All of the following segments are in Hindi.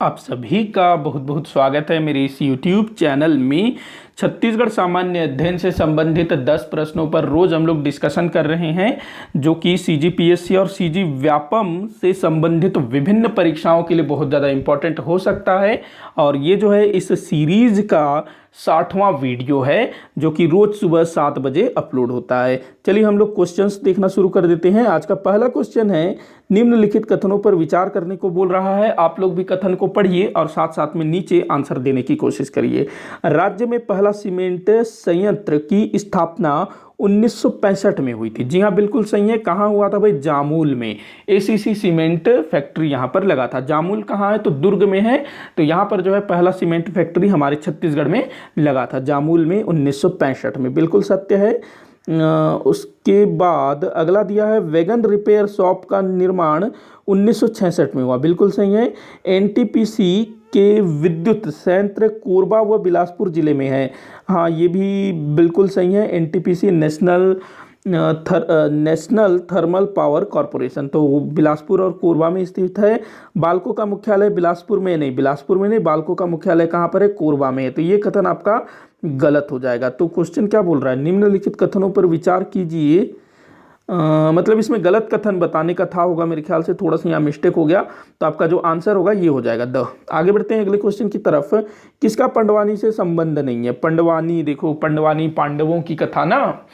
आप सभी का बहुत बहुत स्वागत है मेरे इस YouTube चैनल में। छत्तीसगढ़ सामान्य अध्ययन से संबंधित 10 प्रश्नों पर रोज हम लोग डिस्कशन कर रहे हैं, जो कि CGPSC और CG व्यापम से संबंधित विभिन्न परीक्षाओं के लिए बहुत ज़्यादा इम्पोर्टेंट हो सकता है। और ये जो है इस सीरीज का 60वां वीडियो है, जो कि रोज सुबह 7 बजे अपलोड होता है। चलिए हम लोग क्वेश्चंस देखना शुरू कर देते हैं। आज का पहला क्वेश्चन है, निम्नलिखित कथनों पर विचार करने को बोल रहा है। आप लोग भी कथन को पढ़िए और साथ साथ में नीचे आंसर देने की कोशिश करिए। राज्य में पहला सीमेंट संयंत्र की स्थापना 1965 में हुई थी। जी हाँ, बिल्कुल सही है। कहाँ हुआ था भाई? जामूल में। ACC सीमेंट फैक्ट्री यहाँ पर लगा था। जामूल कहाँ है? तो दुर्ग में है। तो यहाँ पर जो है पहला सीमेंट फैक्ट्री हमारे छत्तीसगढ़ में लगा था, जामूल में 1965 में। बिल्कुल सत्य है। उसके बाद अगला दिया है, वैगन रिपेयर शॉप का निर्माण 1966 में हुआ। बिल्कुल सही है। NTPC के विद्युत संयंत्र कोरबा व बिलासपुर जिले में है। हाँ, ये भी बिल्कुल सही है। NTPC national thermal power corporation, तो वो बिलासपुर और कोरबा में स्थित है। बाल्को का मुख्यालय बिलासपुर में नहीं, बाल्को का मुख्यालय कहाँ पर है? कोरबा में है। तो ये कथन आपका गलत हो जाएगा। तो क्वेश्चन क्या बोल रहा है? निम्नलिखित कथनों पर विचार कीजिए। मतलब इसमें गलत कथन बताने का था होगा, मेरे ख्याल से थोड़ा सा यहाँ मिस्टेक हो गया। तो आपका जो आंसर होगा ये हो जाएगा द। आगे बढ़ते हैं अगले क्वेश्चन की तरफ। किसका पंडवानी से संबंध नहीं है? पंडवानी, देखो पंडवानी पांडवों की कथा ना,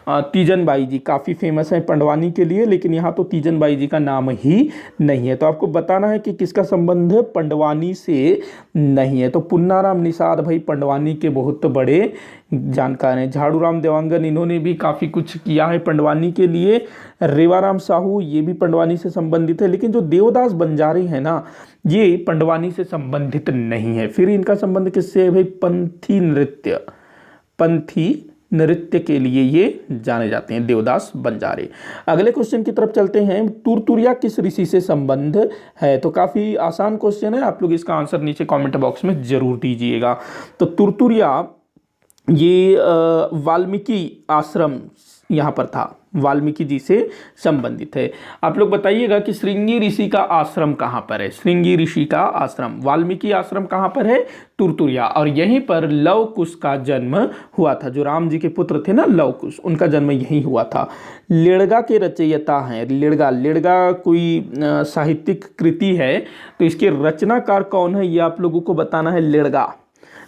तीजन बाई जी काफ़ी फेमस है पंडवानी के लिए, लेकिन यहाँ तो तीजन बाई जी का नाम ही नहीं है। तो आपको बताना है कि किसका संबंध पंडवानी से नहीं है। तो पुन्नाराम निषाद भाई पंडवानी के बहुत बड़े जानकार हैं। झाड़ूराम देवांगन, इन्होंने भी काफ़ी कुछ किया है पंडवानी के लिए। रेवाराम साहू, ये भी पंडवानी से संबंधित है। लेकिन जो देवदास बंजारे हैं ना, ये पंडवानी से संबंधित नहीं है। फिर इनका संबंध किससे है भाई? पंथी नृत्य के लिए ये जाने जाते हैं, देवदास बंजारे। अगले क्वेश्चन की तरफ चलते हैं। तुरतुरिया किस ऋषि से संबंध है? तो काफी आसान क्वेश्चन है, आप लोग इसका आंसर नीचे कमेंट बॉक्स में जरूर दीजिएगा। तो तुरतुरिया ये वाल्मीकि आश्रम यहाँ पर था, वाल्मीकि जी से संबंधित है। आप लोग बताइएगा कि श्रृंगी ऋषि का आश्रम कहाँ पर है? श्रृंगी ऋषि का आश्रम, वाल्मीकि आश्रम कहाँ पर है? तुरतुरिया। और यहीं पर लव कुश का जन्म हुआ था। जो राम जी के पुत्र थे ना लव कुश, उनका जन्म यहीं हुआ था। लिड़गा के रचयिता हैं। लिड़गा कोई साहित्यिक कृति है, तो इसके रचनाकार कौन है ये आप लोगों को बताना है। लिड़गा,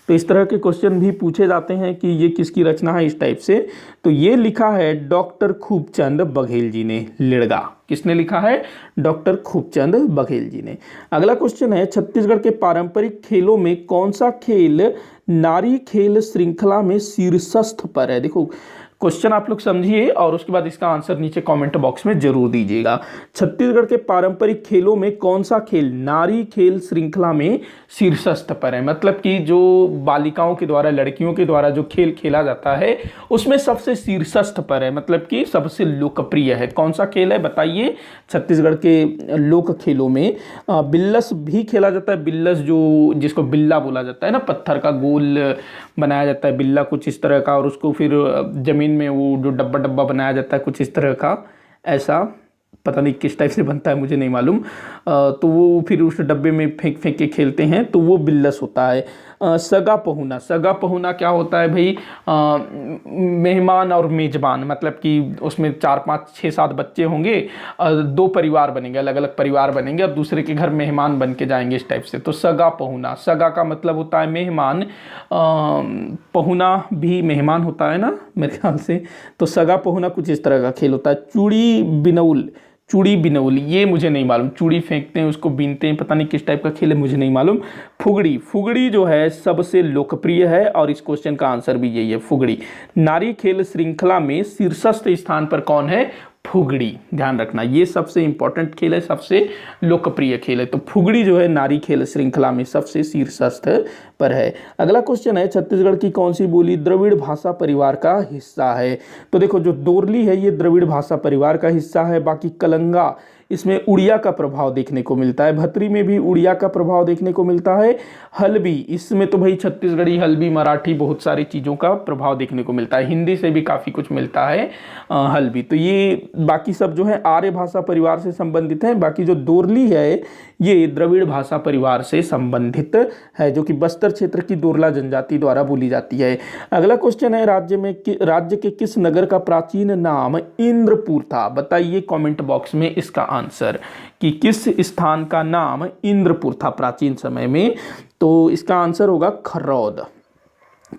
तो इस तरह के क्वेश्चन भी पूछे जाते हैं कि ये किसकी रचना है, इस टाइप से। तो ये लिखा है डॉक्टर खूबचंद बघेल जी ने। लिड़गा किसने लिखा है? डॉक्टर खूबचंद बघेल जी ने। अगला क्वेश्चन है, छत्तीसगढ़ के पारंपरिक खेलों में कौन सा खेल नारी खेल श्रृंखला में शीर्षस्थ पर है? देखो क्वेश्चन आप लोग समझिए और उसके बाद इसका आंसर नीचे कमेंट बॉक्स में जरूर दीजिएगा। छत्तीसगढ़ के पारंपरिक खेलों में कौन सा खेल नारी खेल श्रृंखला में शीर्षस्थ पर है? मतलब कि जो बालिकाओं के द्वारा, लड़कियों के द्वारा जो खेल खेला जाता है उसमें सबसे शीर्षस्थ पर है, मतलब कि सबसे लोकप्रिय है। कौन सा खेल है बताइए? छत्तीसगढ़ के लोक खेलों में बिल्लस भी खेला जाता है। बिल्लस जो जिसको बिल्ला बोला जाता है ना, पत्थर का गोल बनाया जाता है बिल्ला कुछ इस तरह का, और उसको फिर जमीन में वो जो डब्बा बनाया जाता है कुछ इस तरह का, ऐसा पता नहीं किस टाइप से बनता है, मुझे नहीं मालूम। तो वो फिर उस डब्बे में फेंक के खेलते हैं, तो वो बिल्लस होता है। सगा पहुना क्या होता है भाई? मेहमान और मेजबान, मतलब कि उसमें 4 5 6 7 बच्चे होंगे, 2 परिवार बनेंगे, अलग अलग परिवार बनेंगे और दूसरे के घर मेहमान बन के जाएंगे, इस टाइप से। तो सगा पहुना, सगा का मतलब होता है मेहमान, पहुना भी मेहमान होता है ना मेरे ख्याल से। तो सगा पहुना कुछ इस तरह का खेल होता है। चूड़ी बिनौल, ये मुझे नहीं मालूम। चूड़ी फेंकते हैं, उसको बीनते हैं, पता नहीं किस टाइप का खेल है, मुझे नहीं मालूम। फुगड़ी जो है सबसे लोकप्रिय है और इस क्वेश्चन का आंसर भी यही है, फुगड़ी। नारी खेल श्रृंखला में शीर्षस्थ स्थान पर कौन है? फुगड़ी। ध्यान रखना, ये सबसे इंपॉर्टेंट खेल है, सबसे लोकप्रिय खेल है। तो फुगड़ी जो है नारी खेल श्रृंखला में सबसे शीर्षस्थ पर है। अगला क्वेश्चन है, छत्तीसगढ़ की कौन सी बोली द्रविड़ भाषा परिवार का हिस्सा है? तो देखो जो दोरली है ये द्रविड़ भाषा परिवार का हिस्सा है। बाकी कलंगा इसमें उड़िया का प्रभाव देखने को मिलता है। भतरी में भी उड़िया का प्रभाव देखने को मिलता है। हल्बी, इसमें तो भाई छत्तीसगढ़ी, हल्बी, मराठी, बहुत सारी चीज़ों का प्रभाव देखने को मिलता है। हिंदी से भी काफ़ी कुछ मिलता है हल्बी। तो ये बाकी सब जो है आर्य भाषा परिवार से संबंधित है। बाकी जो दोरली है ये द्रविड़ भाषा परिवार से संबंधित है, जो कि बस्तर क्षेत्र की दोरला जनजाति द्वारा बोली जाती है। अगला क्वेश्चन है, राज्य के किस नगर का प्राचीन नाम इंद्रपुर था? बताइए कमेंट बॉक्स में इसका आंसर कि किस स्थान का नाम इंद्रपुर था प्राचीन समय में। तो इसका आंसर होगा खरौद।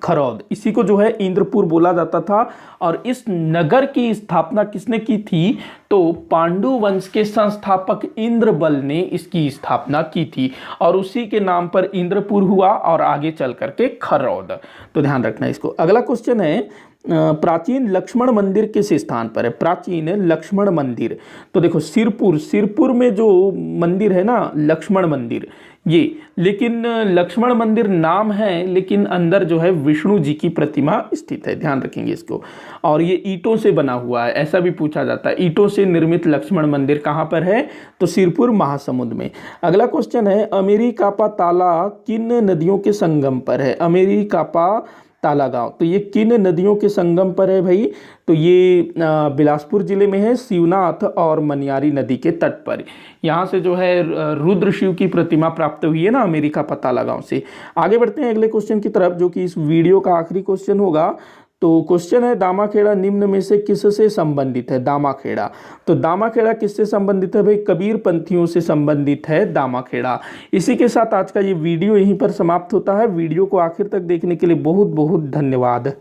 खरौद, इसी को जो है इंद्रपुर बोला जाता था। और इस नगर की स्थापना किसने की थी? तो पांडु वंश के संस्थापक इंद्रबल ने इसकी स्थापना की थी और उसी के नाम पर इंद्रपुर हुआ और आगे चल करके खरौद। तो ध्यान रखना इसको। अगला क्वेश्चन है, प्राचीन लक्ष्मण मंदिर किस स्थान पर है? प्राचीन लक्ष्मण मंदिर, तो देखो सिरपुर में जो मंदिर है ना, लक्ष्मण मंदिर, ये, लेकिन लक्ष्मण मंदिर नाम है लेकिन अंदर जो है विष्णु जी की प्रतिमा स्थित है, ध्यान रखेंगे इसको। और ये ईंटों से बना हुआ है, ऐसा भी पूछा जाता है, ईंटों से निर्मित लक्ष्मण मंदिर कहाँ पर है? तो सिरपुर महासमुंद में। अगला क्वेश्चन है, अमेरिकापा ताला किन नदियों के संगम पर है? अमेरिकापा ताला गांव, तो ये किन नदियों के संगम पर है भाई? तो ये बिलासपुर जिले में है, शिवनाथ और मनियारी नदी के तट पर। यहाँ से जो है रुद्र शिव की प्रतिमा प्राप्त हुई है ना, अमेरिकापा ताला गांव से। आगे बढ़ते हैं अगले क्वेश्चन की तरफ, जो कि इस वीडियो का आखिरी क्वेश्चन होगा। तो क्वेश्चन है, दामाखेड़ा निम्न में से किससे संबंधित है? दामाखेड़ा, तो दामाखेड़ा किससे संबंधित है भाई? कबीर पंथियों से संबंधित है दामाखेड़ा। इसी के साथ आज का ये वीडियो यहीं पर समाप्त होता है। वीडियो को आखिर तक देखने के लिए बहुत बहुत धन्यवाद।